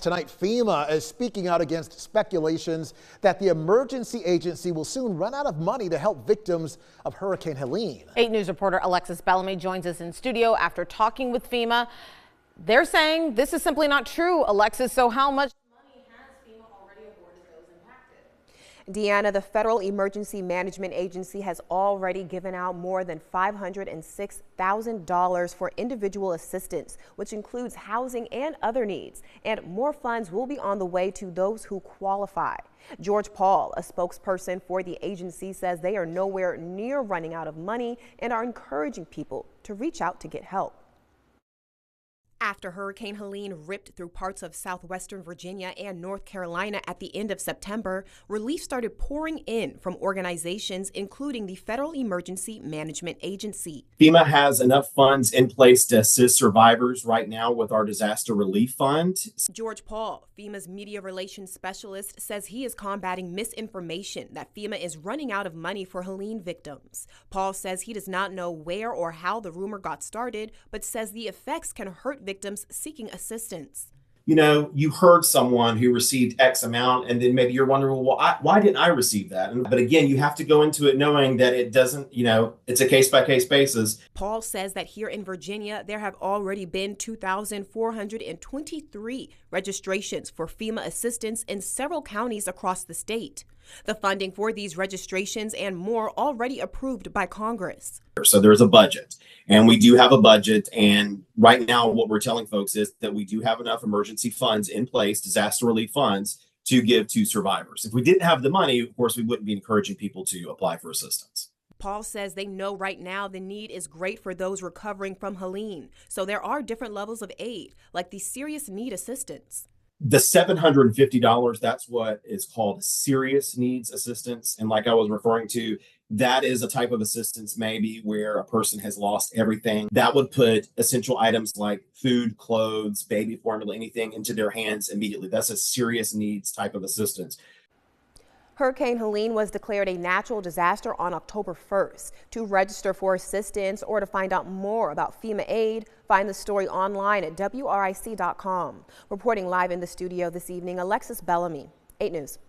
Tonight, FEMA is speaking out against speculations that the emergency agency will soon run out of money to help victims of Hurricane Helene. 8 News reporter Alexis Bellamy joins us in studio after talking with FEMA. They're saying this is simply not true. Alexis, so how much money has FEMA already awarded those impacted? Deanna, the Federal Emergency Management Agency has already given out more than $506,000 for individual assistance, which includes housing and other needs. And more funds will be on the way to those who qualify. George Paul, a spokesperson for the agency, says they are nowhere near running out of money and are encouraging people to reach out to get help. After Hurricane Helene ripped through parts of southwestern Virginia and North Carolina at the end of September, relief started pouring in from organizations including the Federal Emergency Management Agency. FEMA has enough funds in place to assist survivors right now with our disaster relief fund. George Paul, FEMA's media relations specialist, says he is combating misinformation that FEMA is running out of money for Helene victims. Paul says he does not know where or how the rumor got started, but says the effects can hurt victims seeking assistance. You know, you heard someone who received X amount, and then maybe you're wondering, well, why didn't I receive that? But again, you have to go into it knowing that it doesn't, it's a case-by-case basis. Paul says that here in Virginia, there have already been 2,423 registrations for FEMA assistance in several counties across the state. The funding for these registrations and more already approved by Congress. So there's a budget, and we do have a budget. And right now, what we're telling folks is that we do have enough emergency funds in place, disaster relief funds, to give to survivors. If we didn't have the money, of course, we wouldn't be encouraging people to apply for assistance. Paul says they know right now the need is great for those recovering from Helene. So there are different levels of aid, like the serious need assistance. The $750, that's what is called serious needs assistance. And like I was referring to, that is a type of assistance maybe where a person has lost everything. That would put essential items like food, clothes, baby formula, anything into their hands immediately. That's a serious needs type of assistance. Hurricane Helene was declared a natural disaster on October 1st. To register for assistance or to find out more about FEMA aid, find the story online at WRIC.com. Reporting live in the studio this evening, Alexis Bellamy, 8 News.